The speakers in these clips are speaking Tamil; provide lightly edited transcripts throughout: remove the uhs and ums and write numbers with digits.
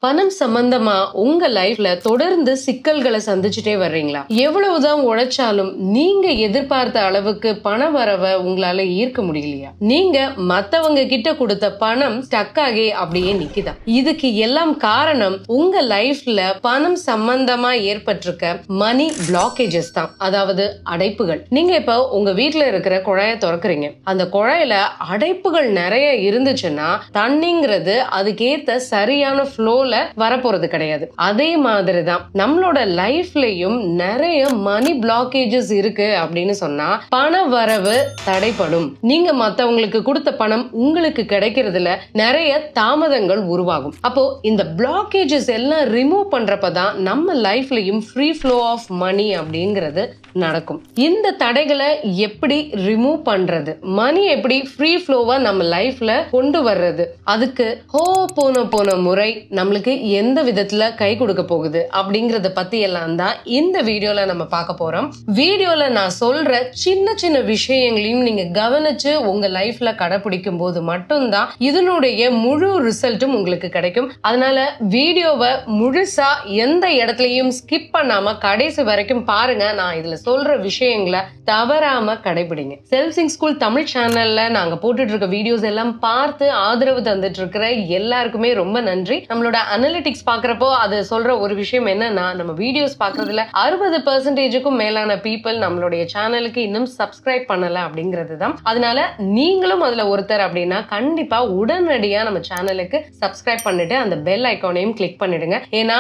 பணம் சம்பந்தமா உங்க லைஃப்ல தொடர்ந்து சிக்கல்களை சந்திச்சுட்டே வர்றீங்களா? எவ்வளவுதான் உழைச்சாலும் நீங்க எதிர்பார்த்த அளவுக்கு பண வரவை உங்களால ஈர்க்க முடியலையா? நீங்க மத்தவங்க கிட்ட கொடுத்த பணம் ஸ்டக் ஆகி அப்படியே நிக்குதா? இதுக்கு எல்லாம் காரணம் உங்க லைஃப்ல பணம் சம்பந்தமா ஏற்பட்டிருக்க மணி பிளாக்கேஜஸ் தான், அதாவது அடைப்புகள். நீங்க இப்ப உங்க வீட்டுல இருக்கிற குழாயை திறக்கிறீங்க. அந்த குழாயில அடைப்புகள் நிறைய இருந்துச்சுன்னா தண்ணிங்கிறது அதுக்கேத்த சரியான ஃப்ளோ வரப்போறது கிடையாது. அதே மாதிரிதான் நம்மளோட லைஃப்லயும் நிறைய மணி பிளாக்கேஜஸ் இருக்கு அப்படின்னு சொன்னா பண வரவு தடைப்படும். நீங்க மத்தவங்களுக்கு கொடுத்த பணம் உங்களுக்கு கிடைக்கிறதுல நிறைய தாமதங்கள் உருவாகும். அப்போ இந்த பிளாக்கேஜஸ் எல்லாம் ரிமூவ் பண்றப்பதான் நம்ம லைஃப்லயும் ஃப்ரீ ஃப்ளோ ஆஃப் மணி அப்படிங்கிறது நடக்கும். இந்த தடைகளை எப்படி ரிமூவ் பண்றது, மணி எப்படி ஃப்ரீ ஃப்ளோவா நம்ம லைஃப்ல கொண்டு வர்றது, அதுக்கு போன முறை நம்மளுக்கு எந்த விதத்துல கை கொடுக்க போகுது அப்படிங்கறத பத்தி எல்லாம் தான் இந்த வீடியோல நம்ம பார்க்க போறோம். வீடியோல நான் சொல்ற சின்ன சின்ன விஷயங்களையும் நீங்க கவனிச்சு உங்க லைஃப்ல கடைபிடிக்கும் போது மட்டும்தான் இதனுடைய முழு ரிசல்ட்டும் உங்களுக்கு கிடைக்கும். அதனால வீடியோவை முழுசா எந்த இடத்துலயும் ஸ்கிப் பண்ணாம கடைசி வரைக்கும் பாருங்க. நான் இதுல சொல்ற விஷயங்களை தவறாம கடைபிடிங்க. செல்ஃப் ஸ்கூல் தமிழ் சேனல்ல நாங்க போட்டுட்டு இருக்க வீடியோஸ் எல்லாம் பார்த்து ஆதரவு தந்துட்டு இருக்கிற எல்லாருக்குமே ரொம்ப நன்றி. நம்மளோட அனலிட்டிக்ஸ் பாக்குறப்போ அது சொல்ற ஒரு விஷயம் என்னன்னா, நம்ம வீடியோஸ் பாக்குறதுல 60%க்கும் மேலான பீப்புள் நம்மளுடைய சேனலுக்கு இன்னும் சப்ஸ்கிரைப் பண்ணல அப்படிங்கிறது தான். அதனால நீங்களும் அதுல ஒருத்தர் அப்படின்னா கண்டிப்பா உடனடியா நம்ம சேனலுக்கு சப்ஸ்கிரைப் பண்ணிட்டு அந்த பெல் ஐகானையும் கிளிக் பண்ணிடுங்க. ஏன்னா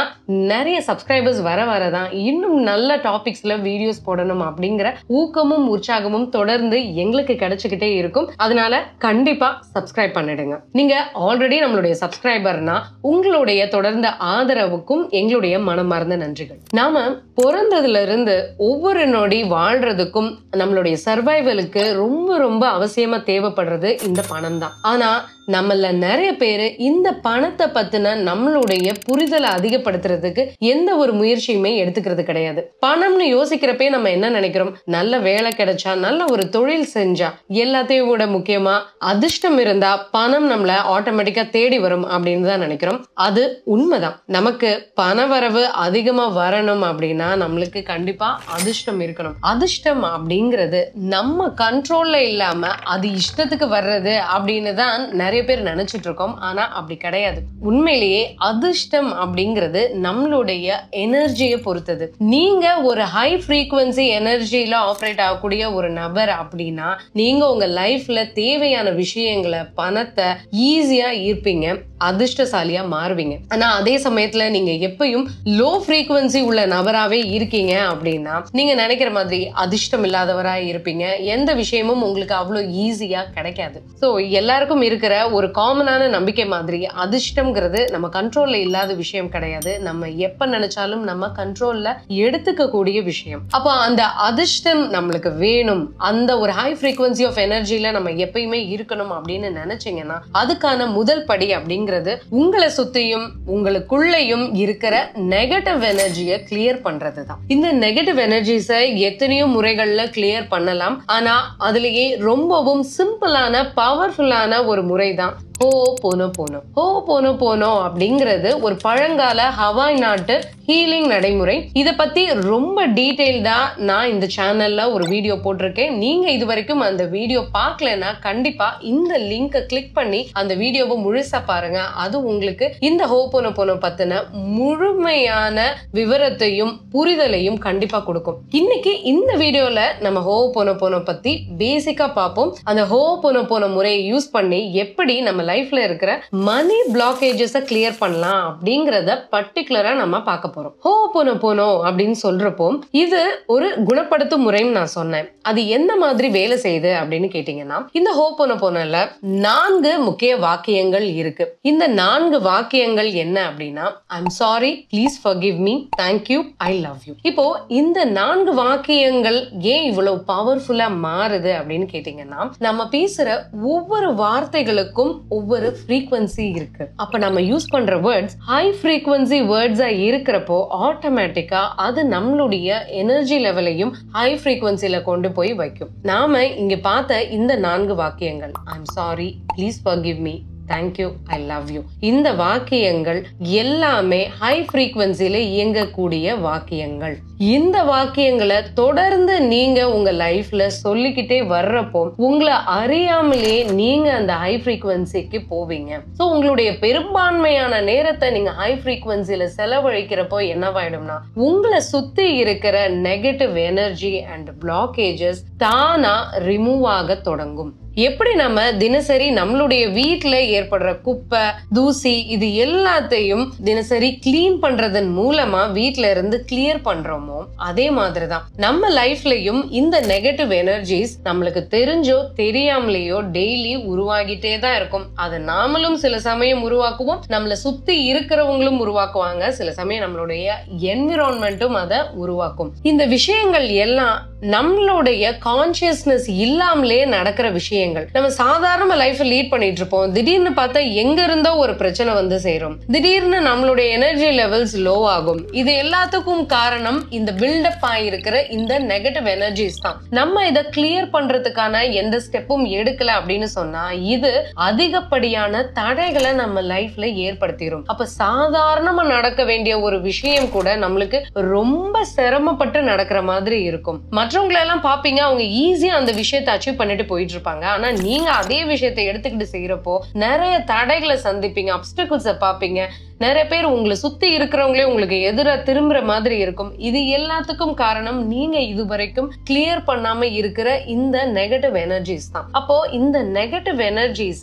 நிறைய சப்ஸ்கிரைபர்ஸ் வரதான் இன்னும் நல்ல டாபிக்ஸ்ல வீடியோஸ் போடணும் அப்படிங்கிற ஊக்கமும் உற்சாகமும் தொடர்ந்து எங்களுக்கு கிடைச்சுக்கிட்டே இருக்கும். அதனால கண்டிப்பா சப்ஸ்கிரைப் பண்ணிடுங்க. நீங்க ஆல்ரெடி நம்மளுடைய சப்ஸ்கிரைபர்னா உங்களுடைய தொடர்ந்த ஆதரவுக்கும் எங்களுடைய மனமார்ந்த நன்றிகள். நாம பிறந்ததுல இருந்து ஒவ்வொரு நொடி வாழ்றதுக்கும் நம்மளுடைய சர்வைவலுக்கு ரொம்ப ரொம்ப அவசியமா தேவைப்படுறது இந்த பணம் தான். ஆனா நம்மள நிறைய பேரு இந்த பணத்தை பத்தின நம்மளுடைய புரிதலை அதிகப்படுத்துறதுக்கு எந்த ஒரு முயற்சியுமே எடுத்துக்கிறது கிடையாது. பணம்னு யோசிக்கிறப்பே நம்ம என்ன நினைக்கிறோம், நல்ல வேலை கிடைச்சா, நல்ல ஒரு தொழில் செஞ்சா, எல்லாத்தையும் விட முக்கியமா அதிர்ஷ்டம் இருந்தா பணம் நம்மள ஆட்டோமேட்டிக்கா தேடி வரும் அப்படின்னு தான் நினைக்கிறோம். அது உண்மைதான். நமக்கு பண வரவு அதிகமா வரணும் அப்படின்னா நம்மளுக்கு கண்டிப்பா அதிர்ஷ்டம் இருக்கணும். அதிர்ஷ்டம் அப்படிங்கிறது நம்ம கண்ட்ரோல்ல இல்லாம அது இஷ்டத்துக்கு வர்றது அப்படின்னு தான் நிறைய பேர் நினைச்சிட்டு இருக்கோம். ஆனா அப்படி கிடையாது. உண்மையிலேயே அதிர்ஷ்டம் அப்படிங்கிறது நம்மளுடைய எனர்ஜியை பொறுத்தது. நீங்க ஒரு ஹை ஃப்ரீக்வன்சி எனர்ஜியில ஆப்ரேட் ஆகக்கூடிய ஒரு நபர் அப்படின்னா நீங்க உங்க லைஃப்ல தேவையான விஷயங்களை, பணத்தை ஈஸியா ஈர்ப்பீங்க, அதிர்ஷ்டசாலியா மாறுவீங்க. ஆனா அதே சமயத்துல நீங்க எப்பயும் லோ ஃப்ரீக்வன்சி உள்ள நபராவே இருக்கீங்க அப்படின்னா நீங்க நினைக்கிற மாதிரி அதிர்ஷ்டம் இல்லாதவரா இருப்பீங்க. எந்த விஷயமும் உங்களுக்கு அவ்வளவு ஈஸியா கிடைக்காது. சோ எல்லாருக்கும் இருக்கிற ஒரு காமனான நம்பிக்கை மாதிரி அதிர்ஷ்டம்ங்கிறது நம்ம கண்ட்ரோல்ல இல்லாத விஷயம் கிடையாது. நம்ம எப்ப நினைச்சாலும் நம்ம கண்ட்ரோல்ல எடுத்துக்க கூடிய விஷயம். அப்போ அந்த அதிர்ஷ்டம் நம்மளுக்கு வேணும், அந்த ஒரு ஹை ஃப்ரீக்வன்சி ஆஃப் எனர்ஜில நம்ம எப்பயுமே இருக்கணும் அப்படின்னு நினைச்சீங்கன்னா அதுக்கான முதல் படி அப்படிங்கிறது உங்களை சுத்தியும் உங்களுக்குள்ளேயும் இருக்கிற நெகட்டிவ் எனர்ஜியை கிளியர் பண்றதுதான். இந்த நெகட்டிவ் எனர்ஜிஸை எத்தனையோ முறைகள்ல கிளியர் பண்ணலாம். ஆனா அதுலயே ரொம்பவும் சிம்பிளான பவர்ஃபுல்லான ஒரு முறைதான் ஹோபோனோபோனோ அப்படிங்கிறது ஒரு பழங்கால ஹவாய் நாட்டு ஹீலிங் நடைமுறை. இத பத்தி ரொம்ப டீடைல்டா நான் இந்த சேனல்ல ஒரு வீடியோ போட்டிருக்கேன். நீங்க இது வரைக்கும் அந்த வீடியோ பார்க்கலன்னா கண்டிப்பா இந்த லிங்கை கிளிக் பண்ணி அந்த வீடியோவை முழுசா பாருங்க. அது உங்களுக்கு இந்த ஹோபோனோபோனோ பத்தின முழுமையான விவரத்தையும் புரிதலையும் கண்டிப்பா கொடுக்கும். இன்னைக்கு இந்த வீடியோல நம்ம ஹோபோனோபோனோ பத்தி பேசிக்கா பார்ப்போம். அந்த ஹோபோனோபோனோ முறையை யூஸ் பண்ணி எப்படி நம்ம லைஃப்ல இருக்கிற மணி பிளாக்கேஜஸ் கிளியர் பண்ணலாம் அப்படிங்கறத பர்டிகுலரா நம்ம பார்க்க போறோம். ஹோபோனோபோனோ அப்படின்னு சொல்றப்போ இது ஒரு குணப்படுத்தும் முறைன்னு நான் சொன்னேன். அது என்ன மாதிரி வேலை செய்யுது அப்படின்னு கேட்டீங்கன்னா, இந்த ஹோபோனோபோனோல 4 முக்கிய வாக்கியங்கள் இருக்கு. இந்த 4 வாக்கியங்கள் என்ன அப்படின்னா, I'm sorry, please forgive me, thank you, I love you. இப்போ இந்த 4 வாக்கியங்கள் ஏன் இவ்வளவு பவர்ஃபுல்லா மாறுது அப்படின்னு கேட்டீங்கன்னா, நம்ம பேசுற ஒவ்வொரு வார்த்தைகளுக்கும் ஒவ்வொரு ஃப்ரீக்வன்சி இருக்கு. அப்ப நம்ம யூஸ் பண்ற வேர்ட்ஸ் ஹை ஃப்ரீக்வன்சி வேர்ட்ஸா இருக்கிறப்போ ஆட்டோமேட்டிக்கா அது நம்மளுடைய எனர்ஜி லெவலையும் ஹை ஃப்ரீக்வன்சில கொண்டு போய் வைக்கும். நாம இங்க பார்த்த இந்த 4 வாக்கியங்கள், I'm sorry, please forgive me, thank you, I love you. இந்த வாக்கியங்கள் எல்லாமே ஹை ஃப்ரீக்வன்சில இயங்கக்கூடிய வாக்கியங்கள். இந்த வாக்கியங்களை தொடர்ந்து நீங்க உங்க லைஃப்ல சொல்லிக்கிட்டே வர்றப்போ உங்களை அறியாமலே நீங்க அந்த ஹை ஃப்ரீக்வன்சிக்கு போவீங்க. சோ உங்களுடைய பெரும்பான்மையான நேரத்தை நீங்க ஹை ஃப்ரீக்வன்சில செலவழிக்கிறப்போ என்னவாயிடும்னா உங்களை சுத்தி இருக்கிற நெகட்டிவ் எனர்ஜி அண்ட் பிளாக்கேஜஸ் தானா ரிமூவ் ஆக தொடங்கும். எப்படி நம்ம தினசரி நம்மளுடைய வீட்டுல ஏற்படுற குப்பை, தூசி இது எல்லாத்தையும் தினசரி கிளீன் பண்றதன் மூலமா வீட்டுல இருந்து கிளியர் பண்றோமோ அதே மாதிரிதான் நம்ம லைஃப்லயும் இந்த நெகட்டிவ் எனர்ஜிஸ் நம்மளுக்கு தெரிஞ்சோ தெரியாமலேயோ டெய்லி உருவாகிட்டே தான் இருக்கும். அதை நாமளும் சில சமயம் உருவாக்குவோம், நம்மளை சுத்தி இருக்கிறவங்களும் உருவாக்குவாங்க, சில சமயம் நம்மளுடைய என்விரான்மெண்ட்டும் அதை உருவாக்கும். இந்த விஷயங்கள் எல்லாம் நம்மளுடைய கான்சியஸ்னஸ் இல்லாமலே நடக்கிற விஷயங்கள். நம்ம சாதாரண லைஃப் லீட் பண்ணிட்டு இருப்போம், திடீர்னு பார்த்தா எங்க இருந்தோ ஒரு பிரச்சனை வந்து சேரும், திடீர்னு நம்மளுடைய எனர்ஜி லெவல்ஸ் லோ ஆகும். இது எல்லாத்துக்கும் காரணம் இந்த பில்டப் ஆயிருக்கிற இந்த நெகட்டிவ் எனர்ஜிஸ் தான். நம்ம இதை கிளியர் பண்றதுக்கான எந்த ஸ்டெப்பும் எடுக்கல அப்படின்னு சொன்னா இது அதிகப்படியான தடைகளை நம்ம லைஃப்ல ஏற்படுத்திடும். அப்ப சாதாரணமா நடக்க வேண்டிய ஒரு விஷயம் கூட நம்மளுக்கு ரொம்ப சிரமப்பட்டு நடக்கிற மாதிரி இருக்கும். மற்றவங்களை எல்லாம் பாப்பீங்க, அவங்க ஈஸியா அந்த விஷயத்தை அச்சீவ் பண்ணிட்டு போயிட்டு இருப்பாங்க. ஆனா நீங்க அதே விஷயத்தை எடுத்துக்கிட்டு செய்யறப்போ நிறைய தடைகளை சந்திப்பீங்க, அப்டக்கிள்ஸை பாப்பீங்க. நிறைய பேர் உங்களை சுத்தி இருக்கிறவங்களே உங்களுக்கு எதிராக திரும்புற மாதிரி இருக்கும். இது எல்லாத்துக்கும் காரணம் நீங்க இதுவரைக்கும் கிளியர் பண்ணாம இருக்கிற இந்த நெகட்டிவ் எனர்ஜிஸ் தான். அப்போ இந்த நெகட்டிவ் எனர்ஜிஸ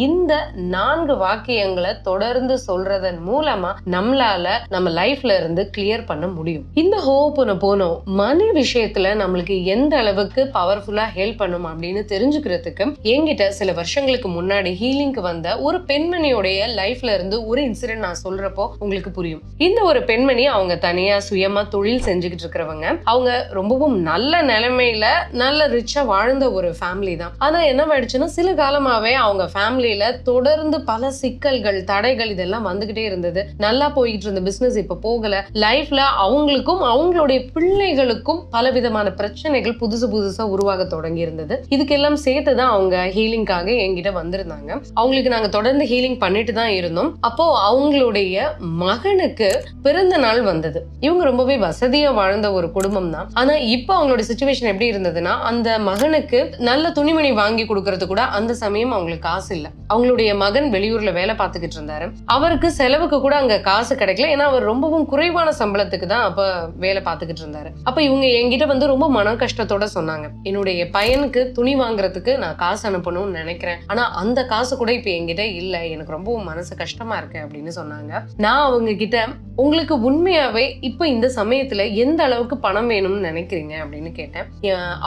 இந்த 4 வாக்கியங்களை தொடர்ந்து சொல்றதன் மூலமா நம்மளால நம்ம லைஃப்ல இருந்து கிளியர் பண்ண முடியும். இந்த ஹோபோனோபோனோ மணி விஷயத்துல நம்மளுக்கு எந்த அளவுக்கு பவர்ஃபுல்லா ஹெல்ப் பண்ணும் அப்படின்னு தெரிஞ்சுக்கிறதுக்கு என்கிட்ட சில வருஷங்களுக்கு முன்னாடி ஹீலிங்க்கு வந்த ஒரு பெண்மணியோடைய லைஃப்ல இருந்து ஒரு இன்சிடென்ட் நான் சொல்றப்போ உங்களுக்கு புரியும். இந்த ஒரு பெண்மணி அவங்க தனியா சுயமா தொழில் செஞ்சுக்கிட்டு இருக்கிறவங்க. அவங்க ரொம்பவும் நல்ல நிலைமையில நல்ல ரிச்சா வாழ்ந்த ஒரு ஃபேமிலி தான். ஆனா என்ன ஆயிடுச்சுன்னா சில காலமாவே அவங்க ஃபேமிலியில தொடர்ந்து பல சிக்கல்கள், தடைகள் இதெல்லாம் வந்துகிட்டே இருந்தது. நல்லா போயிட்டு இருந்த பிசினஸ் இப்ப போகல. லைஃப்ல அவங்களுக்கும் அவங்களுடைய பிள்ளைகளுக்கும் பல விதமான பிரச்சனைகள் புதுசா உருவாக தொடங்கி இருந்தது. இதுக்கெல்லாம் சேர்த்துதான் அவங்க ஹீலிங்காக என்கிட்ட வந்திருந்தாங்க. அவங்களுக்கு நாங்க தொடர்ந்து ஹீலிங் பண்ணிட்டு தான் இருந்தோம். அப்போ அவங்களுடைய மகனுக்கு பிறந்த நாள் வந்தது. இவங்க ரொம்பவே வசதியா வாழ்ந்த ஒரு குடும்பம் தான். ஆனா இப்ப அவங்களோட சிச்சுவேஷன் எப்படி இருந்ததுன்னா அந்த மகனுக்கு நல்ல துணிமணி வாங்கி கொடுக்கறது கூட அந்த சமயம் அவங்களுக்கு காசு இல்ல. அவங்களுடைய மகன் வெளியூர்ல வேலை பார்த்துக்கிட்டு இருந்தாரு. அவருக்கு செலவுக்கு கூட அங்க காசு கிடைக்கல. ஏன்னா அவர் ரொம்பவும் குறைவான சம்பளத்துக்கு தான் அப்ப வேலை பார்த்துக்கிட்டு இருந்தாரு. அப்ப இவங்க என்கிட்ட வந்து ரொம்ப மன கஷ்டத்தோட சொன்னாங்க, என்னுடைய பையனுக்கு துணி வாங்குறதுக்கு நான் காசு அனுப்பணும்னு நினைக்கிறேன், ஆனா அந்த காசு கூட இப்ப என்கிட்ட இல்ல, எனக்கு ரொம்பவும் மனசு கஷ்டமா இருக்கு அப்படின்னு சொன்னாங்க. நான் அவங்க கிட்ட உங்களுக்கு உண்மையாவே இப்ப இந்த சமயத்துல எந்த அளவுக்கு பணம் வேணும்னு நினைக்கிறீங்க அப்படின்னு கேட்டேன்.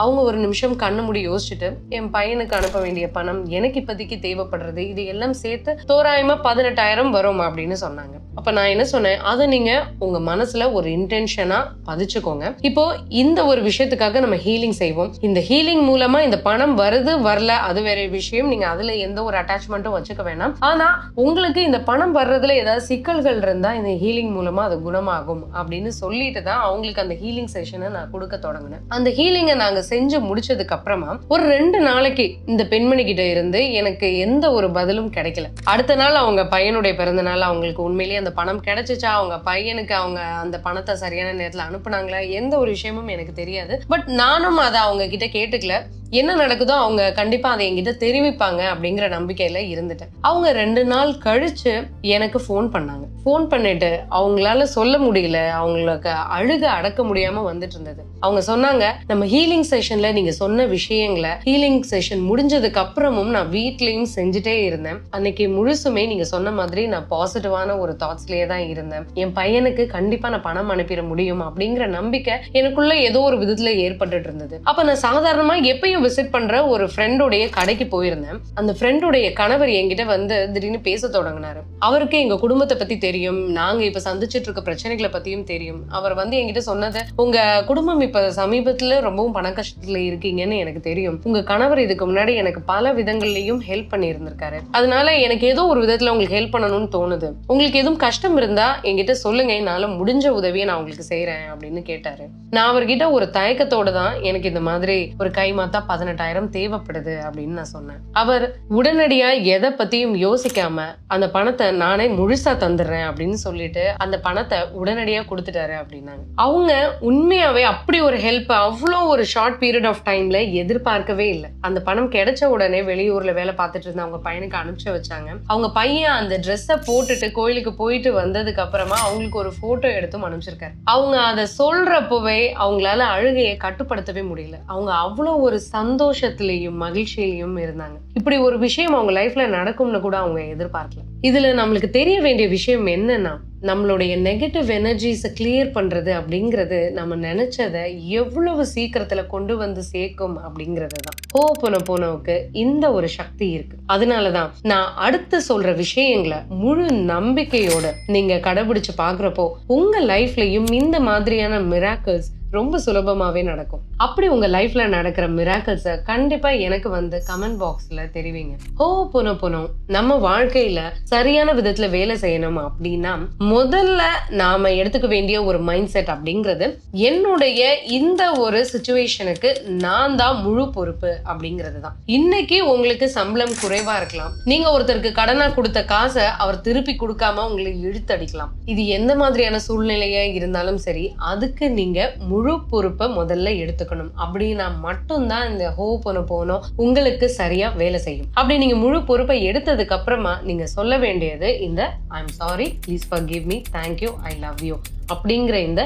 அவங்க ஒரு நிமிஷம் கண்ணு மூடி யோசிச்சுட்டு என் பையனுக்கு அனுப்ப வேண்டிய பணம் எனக்கு இப்போதைக்கு தேவைப்படுறது இது எல்லாம் சேர்த்து தோராயமா 18,000 வரும் அப்படின்னு சொன்னாங்க. அப்ப நான் என்ன சொன்னேன், அதை நீங்க உங்க மனசுல ஒரு இன்டென்ஷனா பதிச்சுக்கோங்க. இப்போ இந்த ஒரு விஷயத்துக்காக நம்ம ஹீலிங் செய்வோம். இந்த ஹீலிங் மூலமா இந்த பணம் வருது வரல அது வேற விஷயம், நீங்க அதுல எந்த ஒரு அட்டாச்மெண்ட்டும் வச்சுக்க வேணாம். ஆனா உங்களுக்கு இந்த பணம் வர்றதுல ஏதாவது சிக்கல்கள் இருந்தா இந்த ஹீலிங் மூலமா அது குணமாகும் அப்படின்னு சொல்லிட்டு தான் அவங்களுக்கு அந்த ஹீலிங் செஷனை நான் கொடுக்க தொடங்கினேன். அந்த ஹீலிங்கை நாங்க செஞ்சு முடிச்சதுக்கு அப்புறமா ஒரு 2 நாளைக்கு இந்த பெண்மணி கிட்ட இருந்து எனக்கு எந்த ஒரு பதிலும் கிடைக்கல. அடுத்த நாள் அவங்க பையனுடைய பிறந்த நாள், அவங்களுக்கு உண்மையிலேயே அந்த பணம் கிடைச்சிச்சா, அவங்க பையனுக்கு அவங்க அந்த பணத்தை சரியான நேரத்துல அனுப்புனாங்களா, எந்த ஒரு விஷயமும் எனக்கு தெரியாது. பட் நானும் அதை அவங்க கிட்ட கேட்டுக்கல. என்ன நடக்குதோ அவங்க கண்டிப்பா அதை என்கிட்ட தெரிவிப்பாங்க அப்படிங்கிற நம்பிக்கையில இருந்துட்டேன். அவங்க 2 நாள் கழிச்சு எனக்கு போன் பண்ணாங்க. போன் பண்ணிட்டு அவங்களால சொல்ல முடியல, அவங்களுக்கு அழுக அடக்க முடியாம வந்துட்டு இருந்தது. அவங்க சொன்னாங்க, நம்ம ஹீலிங் செஷன்ல நீங்க சொன்ன விஷயங்களை ஹீலிங் செஷன் முடிஞ்சதுக்கு அப்புறமும் நான் வீட்லயும் செஞ்சுட்டே இருந்தேன். அன்னைக்கு முழுசுமே நீங்க சொன்ன மாதிரி நான் பாசிட்டிவான ஒரு தாட்ஸ்லயே தான் இருந்தேன். என் பையனுக்கு கண்டிப்பா நான் பணம் அனுப்பிட முடியும் அப்படிங்கிற நம்பிக்கை எனக்குள்ள ஏதோ ஒரு விதத்துல ஏற்பட்டு இருந்தது. அப்ப நான் சாதாரணமா எப்பயும் விசிட் பண்ற ஒரு ஃப்ரெண்டோடைய கடைக்கு போயிருந்தேன். அந்த ஃப்ரெண்டோடைய கணவர் என்கிட்ட வந்து திடீர்னு பேச தொடங்கினாரு. அவருக்கு எங்க குடும்பத்தை பத்தி தெரியும், நாங்க இப்ப சந்திச்சுட்டு இருக்க பிரச்சனைகளை பத்தியும் தெரியும். அவர் வந்து என்கிட்ட சொன்னது, உங்க குடும்பம் இப்ப சமீபத்துல ரொம்பவும் பண கஷ்டத்துல இருக்கீங்கன்னு எனக்கு தெரியும். உங்க கணவர் இதுக்கு முன்னாடி எனக்கு பல விதங்கள்லயும் ஹெல்ப் பண்ணி இருந்திருக்காரு. அதனால எனக்கு ஏதோ ஒரு விதத்துல உங்களுக்கு ஹெல்ப் பண்ணணும்னு தோணுது. உங்களுக்கு எதுவும் கஷ்டம் இருந்தா என்கிட்ட சொல்லுங்க, என்னால முடிஞ்ச உதவியை நான் உங்களுக்கு செய்யறேன் அப்படின்னு கேட்டாரு. நான் அவர்கிட்ட ஒரு தயக்கத்தோட தான் எனக்கு இந்த மாதிரி ஒரு கைமாத்தா 18,000 தேவைப்படுது அப்படின்னு நான் சொன்னேன். அவர் உடனடியா எதை பத்தியும் யோசிக்காம அந்த பணத்தை நானே முழுசா தந்துடுறேன் அப்படின்னு சொல்லிட்டு அந்த பணத்தை உடனடியா கொடுத்துட்டாரு அப்படின்னாங்க. அவங்க உண்மையாவே அப்படி ஒரு ஹெல்ப் அவ்வளோ ஒரு ஷார்ட் பீரியட் ஆஃப் டைம்ல எதிர்பார்க்கவே இல்லை. அந்த பணம் கிடைச்ச உடனே வெளியூர்ல வேலை பார்த்துட்டு இருந்த அவங்க பையனுக்கு அனுப்பிச்சு வச்சாங்க. அவங்க பையன் அந்த ட்ரெஸ்ஸை போட்டுட்டு கோயிலுக்கு போயிட்டு வந்ததுக்கு அப்புறமா அவங்களுக்கு ஒரு போட்டோ எடுத்தும் அனுப்பிச்சிருக்காரு. அவங்க அதை சொல்றப்பவே அவங்களால அழுகையை கட்டுப்படுத்தவே முடியல. அவங்க அவ்வளோ ஒரு சந்தோஷத்திலையும் மகிழ்ச்சியிலையும் இருந்தாங்க. இப்படி ஒரு விஷயம் அவங்க லைஃப்ல நடக்கும்னு கூட அவங்க எதிர்பார்க்கல. இதுல நம்மளுக்கு தெரிய வேண்டிய விஷயம் என்னன்னா, நம்மளுடைய நெகட்டிவ் எனர்ஜிஸை கிளியர் பண்றது அப்படிங்கிறது நம்ம நினைச்சதை எவ்வளவு சீக்கிரத்துல கொண்டு வந்து சேர்க்கும் அப்படிங்கிறது தான். ஹோபோனோபோனோவுக்கு இந்த ஒரு சக்தி இருக்கு. அதனாலதான் நான் அடுத்து சொல்ற விஷயங்களை முழு நம்பிக்கையோட நீங்க கடைபிடிச்சு பாக்குறப்போ உங்க லைஃப்லயும் இந்த மாதிரியான மிராக்கிள்ஸ் ரொம்ப சுலபமாவே நடக்கும். அப்படி உங்க லைஃப்ல நடக்கிற மிராக்கிள்ஸ கண்டிப்பா எனக்கு வந்து கமெண்ட் பாக்ஸ்ல தெரிவிங்க. ஹோபோனோபோனோ நம்ம வாழ்க்கையில சரியான விதத்துல வேலை செய்யணும் அப்படின்னா முதல்ல நாம எடுத்துக்க வேண்டிய ஒரு மைண்ட் செட் அப்படிங்கிறது, என்னுடைய இந்த ஒரு சிச்சுவேஷனுக்கு நான் தான் முழு பொறுப்பு அப்படிங்கிறது தான். இன்னைக்கு உங்களுக்கு சம்பளம் குறைவா இருக்கலாம். நீங்க ஒருத்தருக்கு கடனா கொடுத்த காசை அவர் திருப்பி கொடுக்காம உங்களை இழுத்தடிக்கலாம். இது எந்த மாதிரியான சூழ்நிலையா இருந்தாலும் சரி, அதுக்கு நீங்க முழு பொறுப்பை முதல்ல எடுத்துக்கணும். அப்படின்னா மட்டும்தான் இந்த ஹோபோனோபோனோ உங்களுக்கு சரியா வேலை செய்யும். அப்படி நீங்க முழு பொறுப்பை எடுத்ததுக்கு அப்புறமா நீங்க சொல்ல வேண்டியது இந்த I am sorry, please forgive me, thank you, I love you அப்படிங்கிற இந்த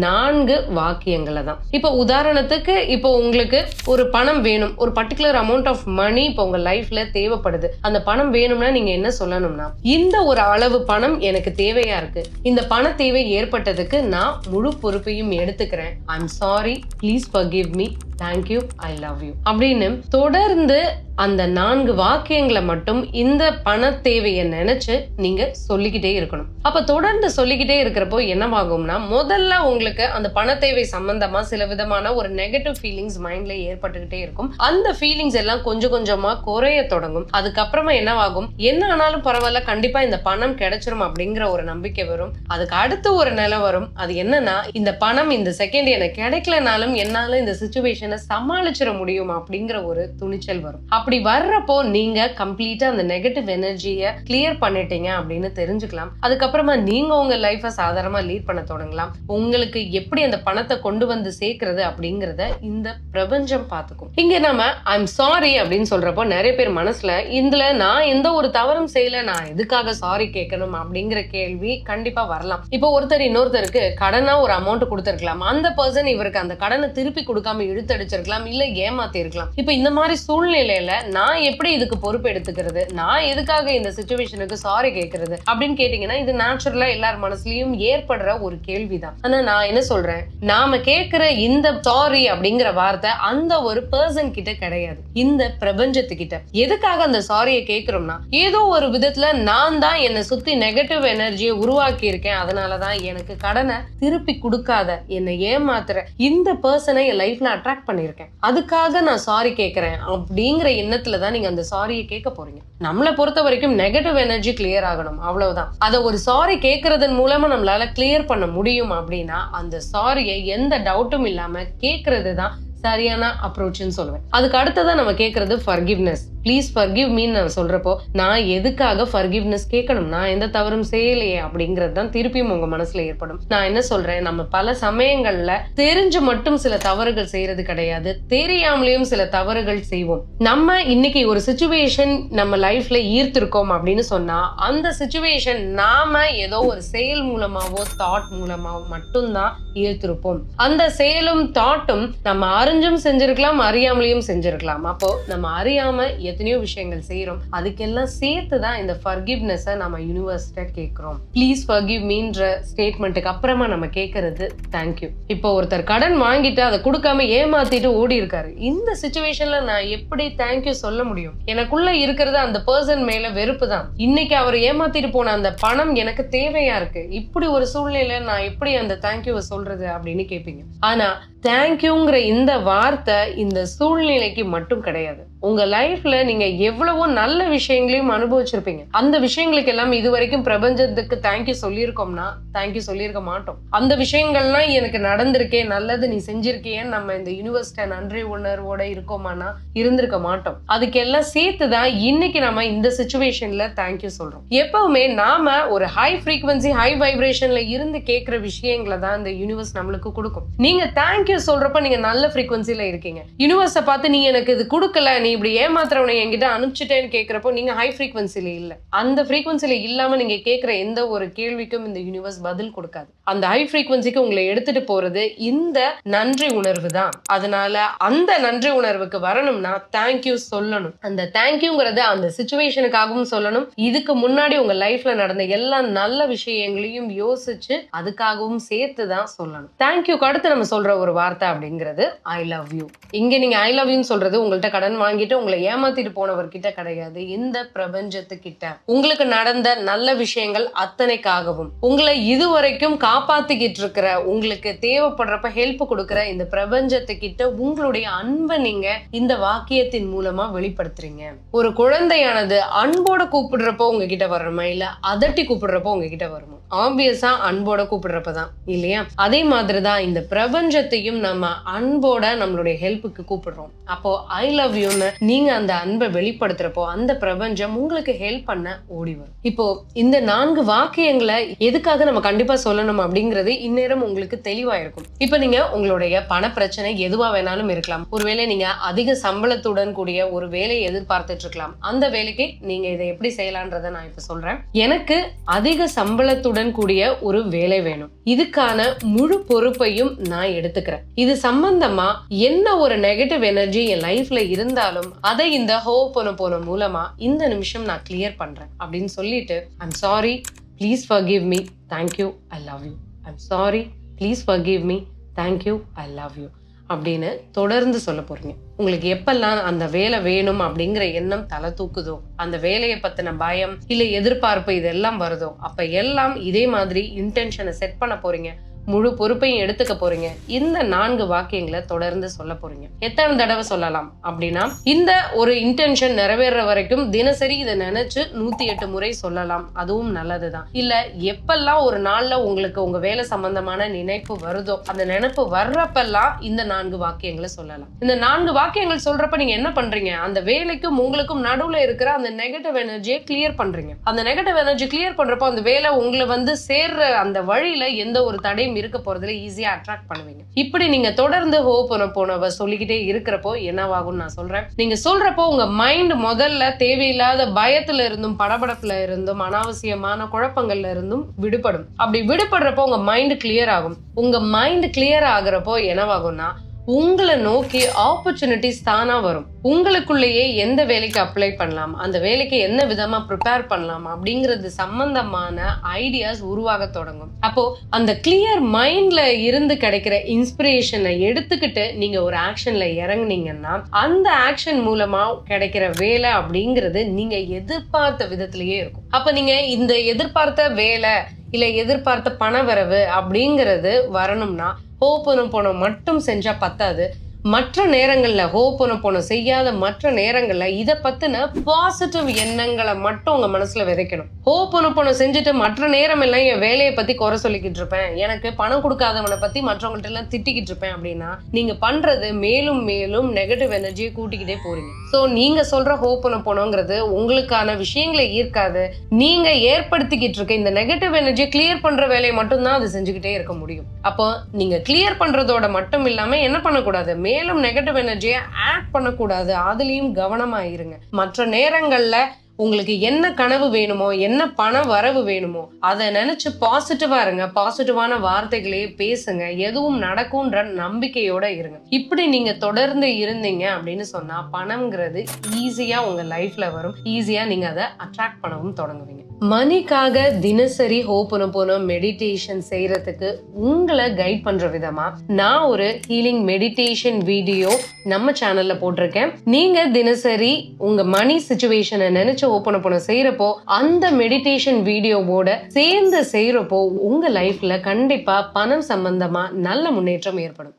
4 வாக்கியங்களை தான். இப்போ உதாரணத்துக்கு இப்போ உங்களுக்கு ஒரு பணம் வேணும், ஒரு பர்டிகுலர் அமௌண்ட் ஆஃப் மணி இப்போ உங்க லைஃப்ல தேவைப்படுது. அந்த பணம் வேணும்னா நீங்க என்ன சொல்லணும்னா, இந்த ஒரு அளவு பணம் எனக்கு தேவையா இருக்கு, இந்த பண தேவை ஏற்பட்டதுக்கு நான் முழு பொறுப்பையும் எடுத்துக்கிறேன், I am sorry, please forgive me, thank you, I love you அப்படின்னு தொடர்ந்து அந்த 4 வாக்கியங்களை மட்டும் இந்த பண தேவையை நினைச்சு நீங்க சொல்லிக்கிட்டே இருக்கணும். அப்ப தொடர்ந்து சொல்லிக்கிட்டே இருக்கிறப்போ என்னவாகும்னா, முதல்ல உங்களுக்கு அந்த பண தேவை சம்பந்தமா சில விதமான ஒரு நெகட்டிவ் ஃபீலிங்ஸ் மைண்ட்ல ஏற்பட்டுக்கிட்டே இருக்கும். அந்த ஃபீலிங்ஸ் எல்லாம் கொஞ்சம் கொஞ்சமா குறைய தொடங்கும். அதுக்கப்புறமா என்னவாகும், என்ன ஆனாலும் பரவாயில்ல, கண்டிப்பா இந்த பணம் கிடைச்சிரும் அப்படிங்கிற ஒரு நம்பிக்கை வரும். அதுக்கு அடுத்து ஒரு நிலை வரும். அது என்னன்னா, இந்த பணம் இந்த செகண்ட் எனக்கு கிடைக்கலனாலும் என்னால இந்த சிச்சுவேஷனை சமாளிச்சிட முடியும் அப்படிங்கிற ஒரு துணிச்சல் வரும். அப்படி வர்றப்போ நீங்க கம்ப்ளீட்டா அந்த நெகட்டிவ் எனர்ஜியை கிளியர் பண்ணிட்டீங்க அப்படின்னு தெரிஞ்சுக்கலாம். அதுக்கப்புறமா நீங்க உங்க லைஃபை சாதாரணமா லீட் பண்ண தொடங்கலாம். உங்களுக்கு எப்படி அந்த பணத்தை கொண்டு வந்து சேர்க்கிறது அப்படிங்கறத இந்த பிரபஞ்சம் பார்த்துக்கும். இங்க நம்ம ஐ எம் சாரி அப்படின்னு சொல்றப்போ நிறைய பேர் மனசுல இதுல நான் எந்த ஒரு தவறும் செய்யல, நான் எதுக்காக சாரி கேட்கணும் அப்படிங்கிற கேள்வி கண்டிப்பா வரலாம். இப்போ ஒருத்தர் இன்னொருத்தருக்கு கடனா ஒரு அமௌண்ட் கொடுத்திருக்கலாம். அந்த பர்சன் இவருக்கு அந்த கடனை திருப்பி கொடுக்காம இழுத்தடிச்சிருக்கலாம், இல்ல ஏமாத்தி இருக்கலாம். இப்ப இந்த மாதிரி சூழ்நிலையில நான் எப்படி இதுக்கு பொறுப்பு எடுத்துக்கிறது, நான் எதுக்காக இந்த சிச்சுவேஷனுக்கு சாரி கேட்கறது அப்படின்னு கேட்டீங்கன்னா, இது நேச்சுரலா எல்லார் மனசுலயும் ஏற்படுற ஒரு கேள்விதான். ஆனா நான் என்ன சொல்றேன், நாம கேட்கிற இந்த சாரி அப்படிங்கிற வார்த்தை அந்த ஒரு பர்சன் கிட்ட கிடையாது, இந்த பிரபஞ்சத்துக்கிட்ட. எதுக்காக அந்த சாரியை கேட்கிறோம்னா, ஏதோ ஒரு விதத்துல நான் தான் என்னை சுத்தி நெகட்டிவ் எனர்ஜியை உருவாக்கி இருக்கேன், அதனாலதான் எனக்கு கடனை திருப்பி கொடுக்காத, என்னை ஏமாத்துற இந்த பர்சனை என் லைஃப்ல அட்ராக்ட் பண்ணிருக்கேன், அதுக்காக நான் சாரி கேட்கிறேன் அப்படிங்கிற எண்ணத்துலதான் நீங்க அந்த சாரியை கேட்க போறீங்க. நம்மளை பொறுத்த வரைக்கும் நெகட்டிவ் எனர்ஜி கிளியர் ஆகணும், அவ்வளவுதான். அதை ஒரு சாரி கேட்கறதன் மூலமா நம்மளால கிளியர் பண்ண முடியும் அப்படின்னா அந்த சாரியை எந்த டவுட்டும் இல்லாம கேட்கறது தான் சரியான அப்ரோச்னு சொல்லுவேன். அதுக்கு அடுத்ததான் நம்ம கேட்கறது ஃபர்கிவ்னஸ். ப்ளீஸ் ஃபர்கிவ் மீன்னு நான் சொல்றப்போ, நான் எதுக்காக ஃபர்கிவ்னஸ் கேட்கணும், நான் எந்த தவறும் செய்யலையே அப்படிங்கிறது தான் திருப்பியும் உங்க மனசுல ஏற்படும். நான் என்ன சொல்றேன், நம்ம பல சமயங்கள்ல தெரிஞ்சு மட்டும் சில தவறுகள் செய்யறது கிடையாது, தெரியாமலேயும் சில தவறுகள் செய்வோம். நம்ம இன்னைக்கு ஒரு சிச்சுவேஷன் நம்ம லைஃப்ல ஈர்த்திருக்கோம் அப்படின்னு சொன்னா, அந்த சிச்சுவேஷன் நாம ஏதோ ஒரு செயல் மூலமாவோ தாட் மூலமாவோ மட்டும்தான் ஈர்த்திருப்போம். அந்த செயலும் தாட்டும் நம்ம அறிஞ்சும் செஞ்சிருக்கலாம், அறியாமலையும் செஞ்சிருக்கலாம். அப்போ நம்ம அறியாம எத்தனையோ விஷயங்கள் செய்யறோம். அதுக்கெல்லாம் சேர்த்துதான் இந்த ஃபர்கிவ்னஸ் நம்ம யூனிவர்ஸ்ட கேட்கிறோம். ப்ளீஸ் ஃபர்கிவ் மீன்ற ஸ்டேட்மெண்ட்டுக்கு அப்புறமா நம்ம கேட்கறது தேங்க்யூ. இப்போ ஒருத்தர் கடன் வாங்கிட்டு அதை கொடுக்காம ஏமாத்திட்டு ஓடி இருக்காரு. இந்த சிச்சுவேஷன்ல நான் எப்படி தேங்க்யூ சொல்ல முடியும்? எனக்குள்ள இருக்கிறது அந்த பர்சன் மேல வெறுப்பு தான். இன்னைக்கு அவர் ஏமாத்திட்டு போன அந்த பணம் எனக்கு தேவையா இருக்கு. இப்படி ஒரு சூழ்நிலையில நான் எப்படி அந்த தேங்க்யூவை சொல்றது அப்படின்னு கேட்பீங்க. ஆனா தேங்க்யூங்கிற இந்த வார்த்தை இந்த சூழ்நிலைக்கு மட்டும் கிடையாது. உங்க லைஃப்ல நீங்க எவ்வளவோ நல்ல விஷயங்களையும் அனுபவிச்சிருப்பீங்க. அந்த விஷயங்களுக்கு எல்லாம் இதுவரைக்கும் பிரபஞ்சத்துக்கு தேங்க்யூ சொல்லியிருக்கோம்னா தேங்க்யூ சொல்லியிருக்க மாட்டோம். அந்த விஷயங்கள்லாம் எனக்கு நடந்திருக்கே, நல்லது நீ செஞ்சிருக்கேன்னு நம்ம இந்த யூனிவர்ஸ்ட நன்றி உணர்வோட இருக்கோமானா இருந்திருக்க மாட்டோம். அதுக்கெல்லாம் சேர்த்துதான் இன்னைக்கு நம்ம இந்த சிச்சுவேஷன்ல தேங்க்யூ சொல்றோம். எப்பவுமே நாம ஒரு ஹை ஃப்ரீக்வன்சி ஹை வைப்ரேஷன்ல இருந்து கேட்கிற விஷயங்களை தான் இந்த யூனிவர்ஸ் நம்மளுக்கு கொடுக்கும். நீங்க தேங்க்யூ சொல்றப்ப நீங்க நல்ல ஃப்ரீக்வன்சில இருக்கீங்க. யூனிவர்ஸை பார்த்து நீ எனக்கு இது கொடுக்கல, நீ இப்படி ஏமாத்துறவனை என்கிட்ட அனுப்பிச்சிட்டேன்னு கேட்கிறப்போ நீங்க ஹை ஃப்ரீக்வன்சில இல்ல. அந்த ஃப்ரீக்வன்சில இல்லாம நீங்க கேட்கிற எந்த ஒரு கேள்விக்கும் இந்த யூனிவர்ஸ் பதில் கொடுக்காது. அந்த ஹை ஃப்ரீக்வன்சிக்கு உங்களை எடுத்துட்டு போறது இந்த நன்றி உணர்வு தான். அதனால அந்த நன்றி உணர்வுக்கு வரணும்னா தேங்க்யூ சொல்லணும். அந்த தேங்க்யூங்கிறத அந்த சிச்சுவேஷனுக்காகவும் சொல்லணும். இதுக்கு முன்னாடி உங்க லைஃப்ல நடந்த எல்லா நல்ல விஷயங்களையும் யோசிச்சு அதுக்காகவும் சேர்த்து தான் சொல்லணும். தேங்க்யூக்கு அடுத்து நம்ம சொல்ற ஒரு வார்த்தை அப்படிங்கிறது ஐ லவ் யூ. இங்க நீங்க ஐ லவ் யூன்னு சொல்றது உங்கள்ட்ட கடன் வாங்கிட்டு உங்களை ஏமாத்திட்டு போனவர்கிட்ட கிடையாது, இந்த பிரபஞ்சத்துக்கிட்ட. உங்களுக்கு நடந்த நல்ல விஷயங்கள் அத்தனைக்காகவும், உங்களை இதுவரைக்கும் காப்பாத்திக்கிட்டு இருக்கிற, உங்களுக்கு தேவைப்படுறப்ப ஹெல்ப் கொடுக்கிற இந்த பிரபஞ்சத்துக்கிட்ட உங்களுடைய அன்பை நீங்க இந்த வாக்கியத்தின் மூலமா வெளிப்படுத்துறீங்க. ஒரு குழந்தையானது அன்போட கூப்பிடுறப்போ உங்ககிட்ட வரணுமா, இல்ல அதட்டி கூப்பிடுறப்போ உங்ககிட்ட வருமா? ஆப்வியஸா அன்போட கூப்பிடுறப்பதான் இல்லையா? அதே மாதிரிதான் இந்த பிரபஞ்சத்தையும் நம்ம அன்போட நம்மளுடைய ஹெல்ப்புக்கு கூப்பிடுறோம். அப்போ ஐ லவ் யூன்னு நீங்க அந்த அன்பை வெளிப்படுத்துறப்போ அந்த பிரபஞ்சம் உங்களுக்கு ஹெல்ப் பண்ண ஓடி வரும். இப்போ இந்த 4 வாக்கியங்களை எதுக்காக நம்ம கண்டிப்பா சொல்லணும் அப்படிங்கிறது இந்நேரம் உங்களுக்கு தெளிவா இருக்கும். இப்ப நீங்க உங்களுடைய பண பிரச்சனை எதுவா வேணாலும் இருக்கலாம். ஒருவேளை நீங்க அதிக சம்பளத்துடன் கூடிய ஒரு வேலையை எதிர்பார்த்துட்டு இருக்கலாம். அந்த வேலைக்கு நீங்க இதை எப்படி செய்யலான்றத நான் இப்ப சொல்றேன். எனக்கு அதிக சம்பளத்துடன் கூடிய ஒரு வேலை வேணும், இதுக்கான முழு பொறுப்பையும் நான் எடுத்துக்கிறேன். இது சம்பந்தமா என்ன ஒரு நெகட்டிவ் எனர்ஜி என் லைஃப்ல இருந்தாலும் அதை இந்த ஹோபோனோபோனோ மூலமா இந்த நிமிஷம் நான் கிளியர் பண்றேன் அப்படின்னு சொல்லிட்டு I'm sorry, please forgive me, thank you, I love you. I'm sorry, please forgive me, thank you, I love you அப்படின்னு தொடர்ந்து சொல்ல போறீங்க. உங்களுக்கு எப்பெல்லாம் அந்த வேலை வேணும் அப்படிங்கிற எண்ணம் தலை தூக்குதோ, அந்த வேலையை பத்தின பயம் இல்ல எதிர்பார்ப்பு இதெல்லாம் வருதோ, அப்ப எல்லாம் இதே மாதிரி இன்டென்ஷனை செட் பண்ண போறீங்க. முழு பொறுப்பையும் எடுத்துக்க போறீங்க. இந்த 4 வாக்கியங்களை தொடர்ந்து சொல்ல போறீங்க. எத்தனை தடவை சொல்லலாம் அப்படின்னா, இந்த ஒரு இன்டென்ஷன் நிறைவேற வரைக்கும் தினசரி இதை நினைச்சு 108 முறை சொல்லலாம். அதுவும் நல்லதுதான். இல்ல எப்பெல்லாம் ஒரு நாள்ல உங்களுக்கு உங்க வேலை சம்பந்தமான நினைப்பு வருதோ, அந்த நினைப்பு வர்றப்பெல்லாம் இந்த 4 வாக்கியங்களை சொல்லலாம். இந்த 4 வாக்கியங்கள் சொல்றப்ப நீங்க என்ன பண்றீங்க, அந்த வேலைக்கும் உங்களுக்கும் நடுவுல இருக்கிற அந்த நெகட்டிவ் எனர்ஜியை கிளியர் பண்றீங்க. அந்த நெகட்டிவ் எனர்ஜி கிளியர் பண்றப்போ அந்த வேலை உங்களை வந்து சேர்ற அந்த வழியில எந்த ஒரு தடையும் இருக்க போறதுல ஈஸியா அட்ராக்ட் பண்ணுவீங்க. இப்படி நீங்க தொடர்ந்து ஹோபோனோபோனோவை சொல்லிக்கிட்டே இருக்கிறப்போ என்னவாகும் நான் சொல்றேன். நீங்க சொல்றப்போ உங்க மைண்ட் முதல்ல தேவையில்லாத பயத்துல இருந்தும் படபடப்புல இருந்தும் அனாவசியமான குழப்பங்கள்ல இருந்தும் விடுபடும். அப்படி விடுபடுறப்போ உங்க மைண்ட் கிளியர் ஆகும். உங்க மைண்ட் கிளியர் ஆகுறப்போ என்னவாகும்னா, உங்களை நோக்கி ஆப்பர்ச்சுனிட்டிஸ் தானா வரும். உங்களுக்குள்ளேயே எந்த வேலைக்கு அப்ளை பண்ணலாம், அந்த வேலைக்கு என்ன விதமா ப்ரிப்பேர் பண்ணலாம் அப்படிங்கிறது சம்பந்தமான ஐடியாஸ் உருவாக தொடங்கும். அப்போ அந்த கிளியர் மைண்ட்ல இருந்து கிடைக்கிற இன்ஸ்பிரேஷனை எடுத்துக்கிட்டு நீங்க ஒரு ஆக்ஷன்ல இறங்குனீங்கன்னா, அந்த ஆக்ஷன் மூலமா கிடைக்கிற வேலை அப்படிங்கிறது நீங்க எதிர்பார்த்த விதத்திலேயே இருக்கும். அப்ப நீங்க இந்த எதிர்பார்த்த வேலை இல்ல எதிர்பார்த்த பண வரவு அப்படிங்கிறது வரணும்னா ஹோபோனோபோனோ மட்டும் செஞ்சா பத்தாது. மற்ற நேரங்கள்ல ஹோபோனோபோனோ செய்யாத மற்ற நேரங்கள்ல இத பத்தின பாசிட்டிவ் எண்ணங்களை மட்டும் உங்க மனசுல விதைக்கணும். ஹோபோனோபோனோ செஞ்சுட்டு மற்ற நேரம் எல்லாம் என் வேலையை பத்தி குறை சொல்லிக்கிட்டு இருப்பேன், எனக்கு பணம் கொடுக்காதவனை பத்தி மற்றவங்கள்ட்ட எல்லாம் திட்டிக்கிட்டு இருப்பேன் அப்படின்னா நீங்க பண்றது மேலும் மேலும் நெகட்டிவ் எனர்ஜியை கூட்டிக்கிட்டே போறீங்க. சோ நீங்க சொல்ற ஹோபோனோபோனோங்கிறது உங்களுக்கான விஷயங்களை ஈர்க்காது. நீங்க ஏற்படுத்திக்கிட்டு இருக்க இந்த நெகட்டிவ் எனர்ஜியை கிளியர் பண்ற வேலையை மட்டும்தான் அது செஞ்சுக்கிட்டே இருக்க முடியும். அப்போ நீங்க கிளியர் பண்றதோட மட்டும் இல்லாம என்ன பண்ணக்கூடாது, மேலும் நெகட்டிவ் எனர்ஜியை ஆட் பண்ணக்கூடாது. அதுலயும் கவனமா இருங்க. மற்ற நேரங்கள்ல உங்களுக்கு என்ன கனவு வேணுமோ, என்ன பண வரவு வேணுமோ அதை நினைச்சு பாசிட்டிவா இருங்க. பாசிட்டிவான வார்த்தைகளையே பேசுங்க. எதுவும் நடக்கும்ன்ற நம்பிக்கையோட இருங்க. இப்படி நீங்க தொடர்ந்து இருந்தீங்க அப்படின்னு சொன்னா பணம்ங்கிறது ஈஸியா உங்க லைஃப்ல வரும். ஈஸியா நீங்க அதை அட்ராக்ட் பண்ணவும் தொடங்குவீங்க. மணிக்காக தினசரி ஹோபோனோபோனோ மெடிடேஷன் செய்யறதுக்கு உங்களை கைட் பண்ற விதமா நான் ஒரு ஹீலிங் மெடிடேஷன் வீடியோ நம்ம சேனல்ல போட்டிருக்கேன். நீங்க தினசரி உங்க மணி சிச்சுவேஷனை நினைச்சு ஹோபோனோபோனோ செய்யறப்போ அந்த மெடிடேஷன் வீடியோவோட சேர்ந்து செய்யறப்போ உங்க லைஃப்ல கண்டிப்பா பணம் சம்பந்தமா நல்ல முன்னேற்றம் ஏற்படும்.